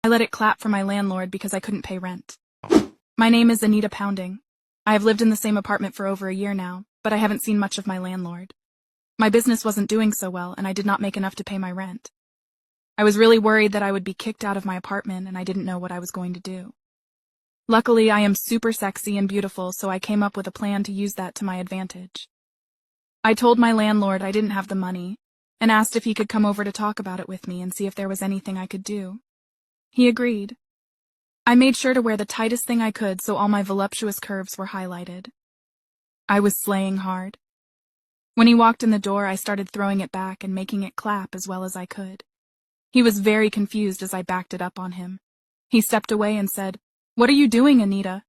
let it clap for my landlord because I couldn't pay rent. My name is Anita Pounding. I have lived in the same apartment for over a year now, but I haven't seen much of my landlord. My business wasn't doing so well, and I did not make enough to pay my rent. I was really worried that I would be kicked out of my apartment, and I didn't know what I was going to do. Luckily, I am super sexy and beautiful, so I came up with a plan to use that to my advantage. I told my landlord I didn't have the money, and asked if he could come over to talk about it with me and see if there was anything I could do. He agreed. I made sure to wear the tightest thing I could so all my voluptuous curves were highlighted. I was slaying hard. When he walked in the door, I started throwing it back and making it clap as well as I could. He was very confused as I backed it up on him. He stepped away and said, "What are you doing, Anita?"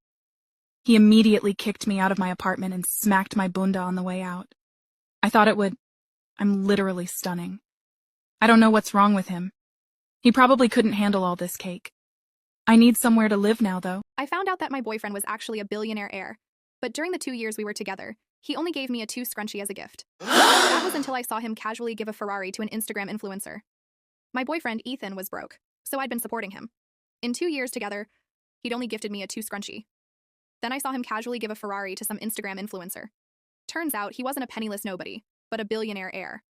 He immediately kicked me out of my apartment and smacked my bunda on the way out. I thought it would. I'm literally stunning. I don't know what's wrong with him. He probably couldn't handle all this cake. I need somewhere to live now, though. I found out that my boyfriend was actually a billionaire heir, but during the 2 years we were together, he only gave me a 2 scrunchie as a gift. That was until I saw him casually give a Ferrari to an Instagram influencer. My boyfriend, Ethan, was broke, so I'd been supporting him. In 2 years together, he'd only gifted me a 2 scrunchie. Then I saw him casually give a Ferrari to some Instagram influencer. Turns out he wasn't a penniless nobody, but a billionaire heir.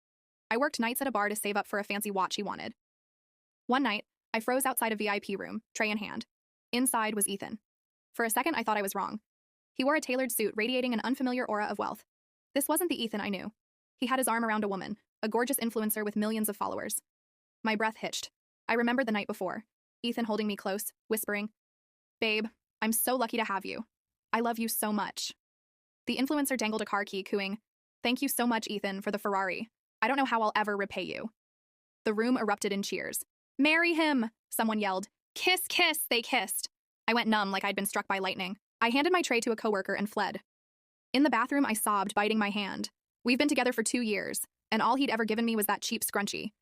I worked nights at a bar to save up for a fancy watch he wanted. One night, I froze outside a VIP room, tray in hand. Inside was Ethan. For a second, I thought I was wrong. He wore a tailored suit radiating an unfamiliar aura of wealth. This wasn't the Ethan I knew. He had his arm around a woman, a gorgeous influencer with millions of followers. My breath hitched. I remembered the night before. Ethan holding me close, whispering, "Babe, I'm so lucky to have you. I love you so much." The influencer dangled a car key, cooing, "Thank you so much, Ethan, for the Ferrari. I don't know how I'll ever repay you." The room erupted in cheers. "Marry him!" someone yelled. "Kiss, kiss!" They kissed. I went numb like I'd been struck by lightning. I handed my tray to a coworker and fled. In the bathroom, I sobbed, biting my hand. We've been together for 2 years, and all he'd ever given me was that cheap scrunchie.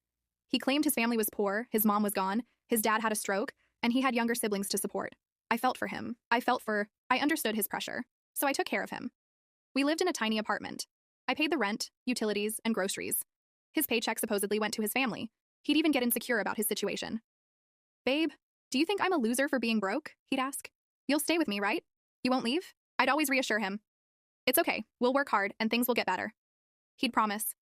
He claimed his family was poor, his mom was gone, his dad had a stroke, and he had younger siblings to support. I felt for him. I understood his pressure, so I took care of him. We lived in a tiny apartment. I paid the rent, utilities, and groceries. His paycheck supposedly went to his family. He'd even get insecure about his situation. "Babe, do you think I'm a loser for being broke?" he'd ask. "You'll stay with me, right? You won't leave?" I'd always reassure him. "It's okay, we'll work hard and things will get better." He'd promise,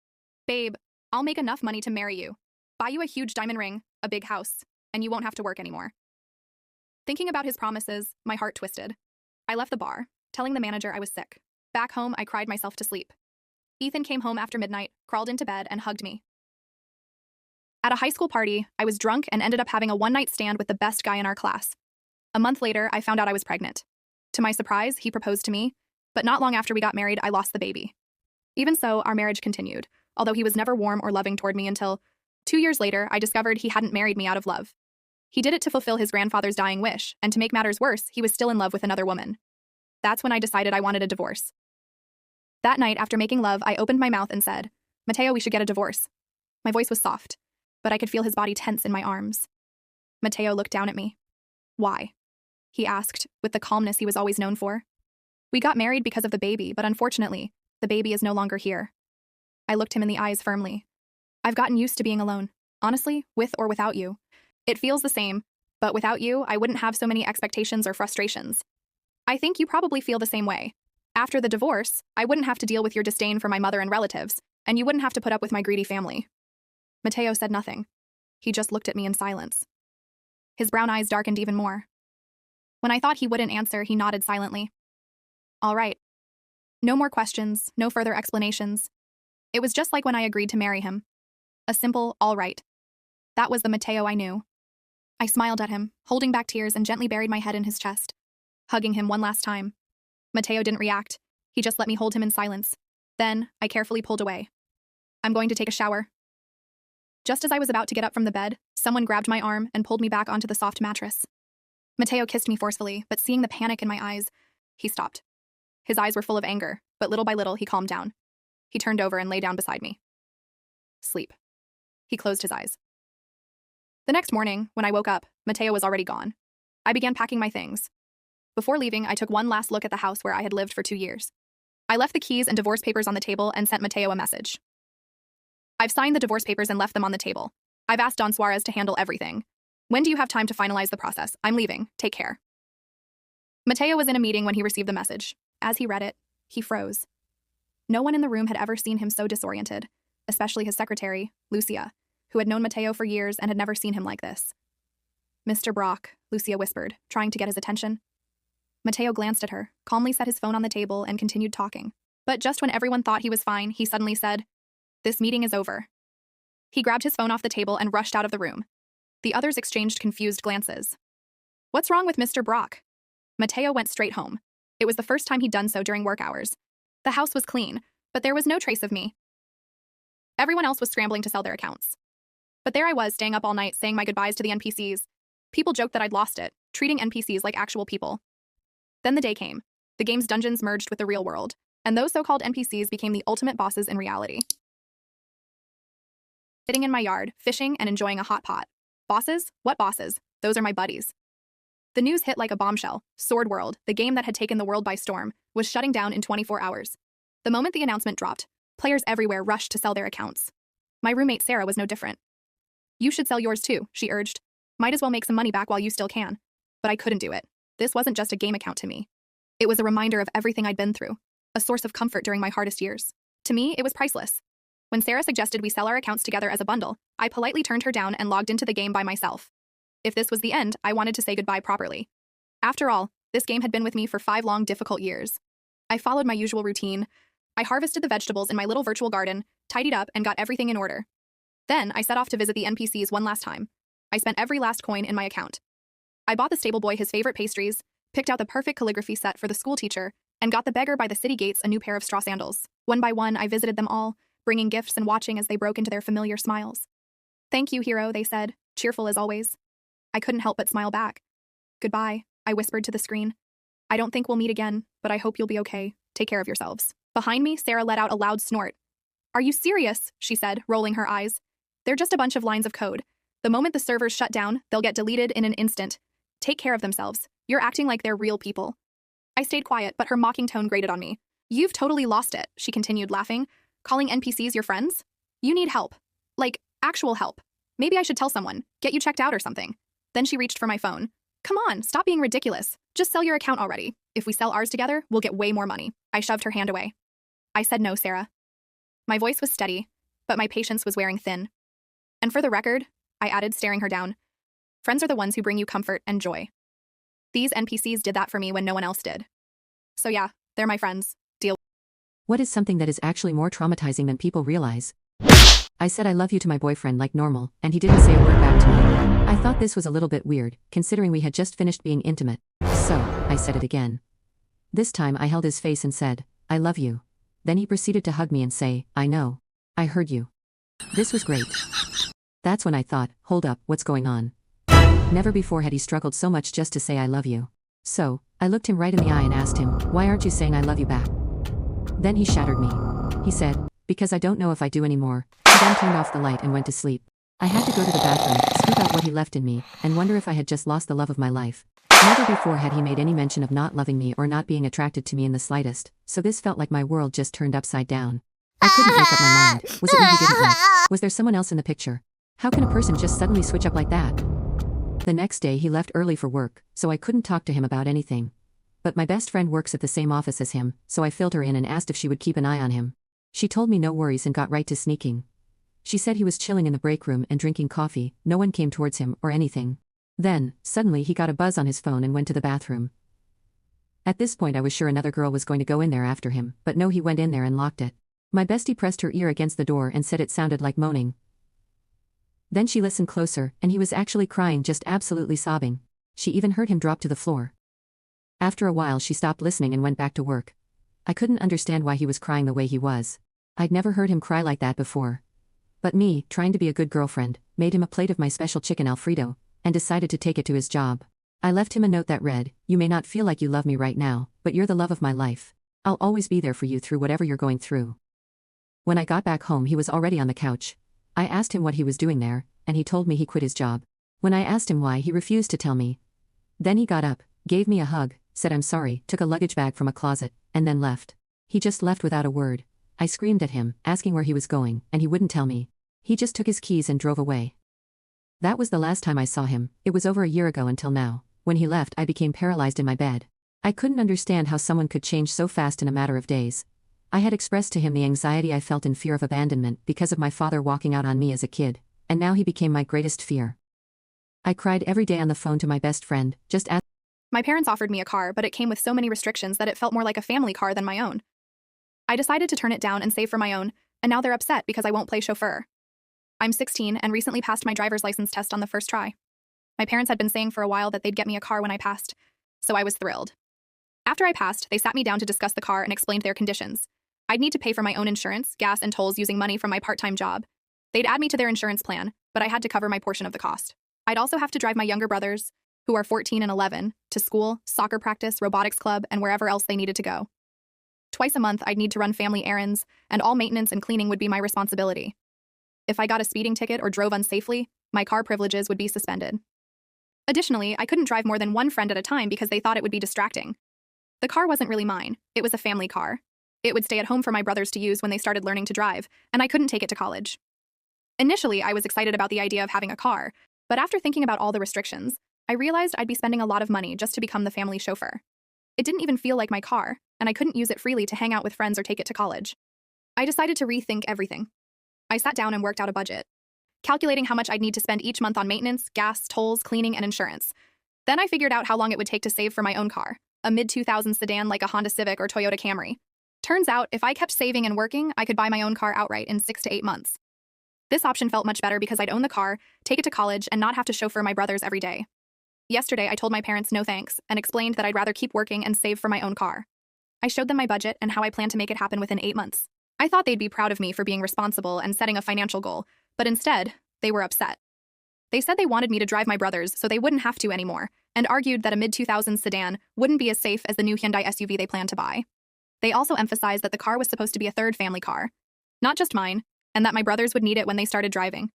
"Babe, I'll make enough money to marry you, buy you a huge diamond ring, a big house, and you won't have to work anymore." Thinking about his promises, my heart twisted. I left the bar, telling the manager I was sick. Back home, I cried myself to sleep. Ethan came home after midnight, crawled into bed, and hugged me. At a high school party, I was drunk and ended up having a one-night stand with the best guy in our class. A month later, I found out I was pregnant. To my surprise, he proposed to me, but not long after we got married, I lost the baby. Even so, our marriage continued, although he was never warm or loving toward me until 2 years later, I discovered he hadn't married me out of love. He did it to fulfill his grandfather's dying wish, and to make matters worse, he was still in love with another woman. That's when I decided I wanted a divorce. That night, after making love, I opened my mouth and said, "Mateo, we should get a divorce." My voice was soft, but I could feel his body tense in my arms. Mateo looked down at me. "Why?" he asked, with the calmness he was always known for. "We got married because of the baby, but unfortunately, the baby is no longer here." I looked him in the eyes firmly. "I've gotten used to being alone. Honestly, with or without you. It feels the same, but without you, I wouldn't have so many expectations or frustrations. I think you probably feel the same way. After the divorce, I wouldn't have to deal with your disdain for my mother and relatives, and you wouldn't have to put up with my greedy family." Mateo said nothing. He just looked at me in silence. His brown eyes darkened even more. When I thought he wouldn't answer, he nodded silently. "All right." No more questions, no further explanations. It was just like when I agreed to marry him. A simple, all right. That was the Mateo I knew. I smiled at him, holding back tears, and gently buried my head in his chest, hugging him one last time. Mateo didn't react. He just let me hold him in silence. Then, I carefully pulled away. "I'm going to take a shower." Just as I was about to get up from the bed, someone grabbed my arm and pulled me back onto the soft mattress. Mateo kissed me forcefully, but seeing the panic in my eyes, he stopped. His eyes were full of anger, but little by little, he calmed down. He turned over and lay down beside me. Sleep. He closed his eyes. The next morning, when I woke up, Mateo was already gone. I began packing my things. Before leaving, I took one last look at the house where I had lived for 2 years. I left the keys and divorce papers on the table and sent Mateo a message. "I've signed the divorce papers and left them on the table. I've asked Don Suarez to handle everything. When do you have time to finalize the process? I'm leaving. Take care. Mateo was in a meeting when he received the message. As he read it, he froze. No one in the room had ever seen him so disoriented, especially his secretary, Lucia, who had known Mateo for years and had never seen him like this. Mr. Brock, Lucia whispered, trying to get his attention. Mateo glanced at her, calmly set his phone on the table, and continued talking. But just when everyone thought he was fine, he suddenly said, "This meeting is over." He grabbed his phone off the table and rushed out of the room. The others exchanged confused glances. What's wrong with Mr. Brock? Mateo went straight home. It was the first time he'd done so during work hours. The house was clean, but there was no trace of me. Everyone else was scrambling to sell their accounts. But there I was, staying up all night, saying my goodbyes to the NPCs. People joked that I'd lost it, treating NPCs like actual people. Then the day came. The game's dungeons merged with the real world, and those so-called NPCs became the ultimate bosses in reality. Sitting in my yard, fishing and enjoying a hot pot. Bosses? What bosses? Those are my buddies. The news hit like a bombshell. Sword World, the game that had taken the world by storm, was shutting down in 24 hours. The moment the announcement dropped, players everywhere rushed to sell their accounts. My roommate Sarah was no different. You should sell yours too, she urged. Might as well make some money back while you still can. But I couldn't do it. This wasn't just a game account to me. It was a reminder of everything I'd been through, a source of comfort during my hardest years. To me, it was priceless. When Sarah suggested we sell our accounts together as a bundle, I politely turned her down and logged into the game by myself. If this was the end, I wanted to say goodbye properly. After all, this game had been with me for 5 long, difficult years. I followed my usual routine. I harvested the vegetables in my little virtual garden, tidied up, and got everything in order. Then, I set off to visit the NPCs one last time. I spent every last coin in my account. I bought the stable boy his favorite pastries, picked out the perfect calligraphy set for the school teacher, and got the beggar by the city gates a new pair of straw sandals. One by one, I visited them all, bringing gifts and watching as they broke into their familiar smiles. "Thank you, hero," they said, cheerful as always. I couldn't help but smile back. "Goodbye," I whispered to the screen. "I don't think we'll meet again, but I hope you'll be okay. Take care of yourselves." Behind me, Sarah let out a loud snort. "Are you serious?" she said, rolling her eyes. "They're just a bunch of lines of code. The moment the servers shut down, they'll get deleted in an instant. Take care of themselves. You're acting like they're real people." I stayed quiet, but her mocking tone grated on me. "You've totally lost it," she continued, laughing. "Calling NPCs your friends? You need help. Like, actual help. Maybe I should tell someone, get you checked out or something." Then she reached for my phone. "Come on, stop being ridiculous. Just sell your account already. If we sell ours together, we'll get way more money." I shoved her hand away. I said no, Sarah. My voice was steady, but my patience was wearing thin. "And for the record," I added, staring her down, "friends are the ones who bring you comfort and joy. These NPCs did that for me when no one else did. So yeah, they're my friends. Deal." What is something that is actually more traumatizing than people realize? I said I love you to my boyfriend like normal, and he didn't say a word back to me. I thought this was a little bit weird, considering we had just finished being intimate. So, I said it again. This time I held his face and said, "I love you." Then he proceeded to hug me and say, "I know. I heard you." This was great. That's when I thought, hold up, what's going on? Never before had he struggled so much just to say I love you. So, I looked him right in the eye and asked him, "Why aren't you saying I love you back?" Then he shattered me. He said, "Because I don't know if I do anymore." He then turned off the light and went to sleep. I had to go to the bathroom, scoop out what he left in me, and wonder if I had just lost the love of my life. Never before had he made any mention of not loving me or not being attracted to me in the slightest, so this felt like my world just turned upside down. I couldn't make up my mind. Was it me he didn't like? Was there someone else in the picture? How can a person just suddenly switch up like that? The next day he left early for work, so I couldn't talk to him about anything. But my best friend works at the same office as him, so I filled her in and asked if she would keep an eye on him. She told me no worries and got right to sneaking. She said he was chilling in the break room and drinking coffee, no one came towards him or anything. Then, suddenly he got a buzz on his phone and went to the bathroom. At this point I was sure another girl was going to go in there after him, but no, he went in there and locked it. My bestie pressed her ear against the door and said it sounded like moaning. Then she listened closer, and he was actually crying, just absolutely sobbing. She even heard him drop to the floor. After a while she stopped listening and went back to work. I couldn't understand why he was crying the way he was. I'd never heard him cry like that before. But me, trying to be a good girlfriend, made him a plate of my special chicken Alfredo, and decided to take it to his job. I left him a note that read, "You may not feel like you love me right now, but you're the love of my life. I'll always be there for you through whatever you're going through." When I got back home he was already on the couch. I asked him what he was doing there, and he told me he quit his job. When I asked him why, he refused to tell me. Then he got up, gave me a hug, said I'm sorry, took a luggage bag from a closet, and then left. He just left without a word. I screamed at him, asking where he was going, and he wouldn't tell me. He just took his keys and drove away. That was the last time I saw him. It was over a year ago until now. When he left, I became paralyzed in my bed. I couldn't understand how someone could change so fast in a matter of days. I had expressed to him the anxiety I felt in fear of abandonment because of my father walking out on me as a kid, and now he became my greatest fear. I cried every day on the phone to my best friend, just asking. My parents offered me a car, but it came with so many restrictions that it felt more like a family car than my own. I decided to turn it down and save for my own, and now they're upset because I won't play chauffeur. I'm 16 and recently passed my driver's license test on the first try. My parents had been saying for a while that they'd get me a car when I passed, so I was thrilled. After I passed, they sat me down to discuss the car and explained their conditions. I'd need to pay for my own insurance, gas, and tolls using money from my part-time job. They'd add me to their insurance plan, but I had to cover my portion of the cost. I'd also have to drive my younger brothers, who are 14 and 11, to school, soccer practice, robotics club, and wherever else they needed to go. Twice a month, I'd need to run family errands, and all maintenance and cleaning would be my responsibility. If I got a speeding ticket or drove unsafely, my car privileges would be suspended. Additionally, I couldn't drive more than one friend at a time because they thought it would be distracting. The car wasn't really mine. It was a family car. It would stay at home for my brothers to use when they started learning to drive, and I couldn't take it to college. Initially, I was excited about the idea of having a car, but after thinking about all the restrictions, I realized I'd be spending a lot of money just to become the family chauffeur. It didn't even feel like my car, and I couldn't use it freely to hang out with friends or take it to college. I decided to rethink everything. I sat down and worked out a budget, calculating how much I'd need to spend each month on maintenance, gas, tolls, cleaning, and insurance. Then I figured out how long it would take to save for my own car, a mid-2000s sedan like a Honda Civic or Toyota Camry. Turns out, if I kept saving and working, I could buy my own car outright in 6 to 8 months. This option felt much better because I'd own the car, take it to college, and not have to chauffeur my brothers every day. Yesterday, I told my parents no thanks and explained that I'd rather keep working and save for my own car. I showed them my budget and how I plan to make it happen within 8 months. I thought they'd be proud of me for being responsible and setting a financial goal, but instead, they were upset. They said they wanted me to drive my brothers so they wouldn't have to anymore, and argued that a mid-2000s sedan wouldn't be as safe as the new Hyundai SUV they planned to buy. They also emphasized that the car was supposed to be a third family car, not just mine, and that my brothers would need it when they started driving.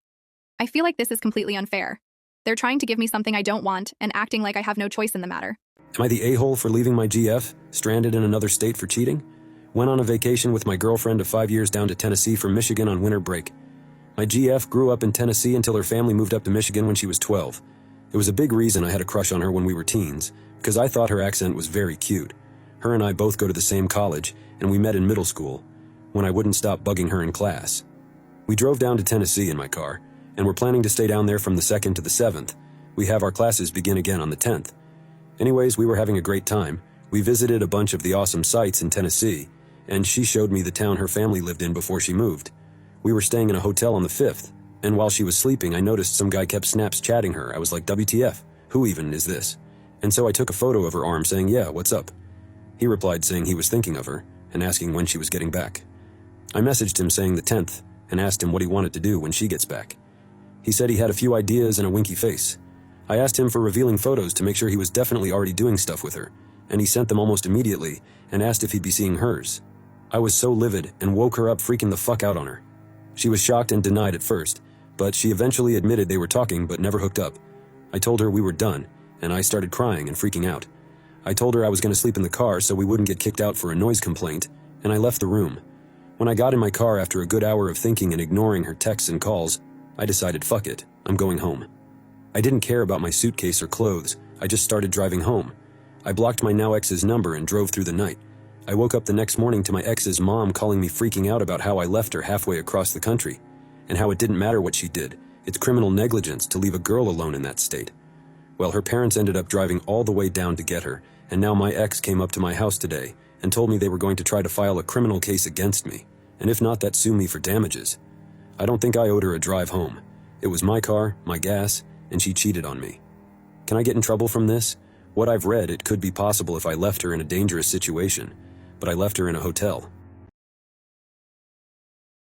I feel like this is completely unfair. They're trying to give me something I don't want and acting like I have no choice in the matter. Am I the a-hole for leaving my GF, stranded in another state for cheating? Went on a vacation with my girlfriend of 5 years down to Tennessee from Michigan on winter break. My GF grew up in Tennessee until her family moved up to Michigan when she was 12. It was a big reason I had a crush on her when we were teens, because I thought her accent was very cute. Her and I both go to the same college, and we met in middle school, when I wouldn't stop bugging her in class. We drove down to Tennessee in my car, and we're planning to stay down there from the 2nd to the 7th. We have our classes begin again on the 10th. Anyways, we were having a great time. We visited a bunch of the awesome sites in Tennessee, and she showed me the town her family lived in before she moved. We were staying in a hotel on the 5th, and while she was sleeping, I noticed some guy kept Snapchatting her. I was like, WTF, who even is this? And so I took a photo of her arm saying, yeah, what's up? He replied saying he was thinking of her, and asking when she was getting back. I messaged him saying the 10th, and asked him what he wanted to do when she gets back. He said he had a few ideas and a winky face. I asked him for revealing photos to make sure he was definitely already doing stuff with her, and he sent them almost immediately, and asked if he'd be seeing hers. I was so livid, and woke her up freaking the fuck out on her. She was shocked and denied at first, but she eventually admitted they were talking but never hooked up. I told her we were done, and I started crying and freaking out. I told her I was going to sleep in the car so we wouldn't get kicked out for a noise complaint, and I left the room. When I got in my car after a good hour of thinking and ignoring her texts and calls, I decided, fuck it, I'm going home. I didn't care about my suitcase or clothes, I just started driving home. I blocked my now ex's number and drove through the night. I woke up the next morning to my ex's mom calling me freaking out about how I left her halfway across the country, and how it didn't matter what she did, it's criminal negligence to leave a girl alone in that state. Well, her parents ended up driving all the way down to get her, and now my ex came up to my house today and told me they were going to try to file a criminal case against me, and if not, that sue me for damages. I don't think I owed her a drive home. It was my car, my gas, and she cheated on me. Can I get in trouble from this? What I've read, it could be possible if I left her in a dangerous situation, but I left her in a hotel.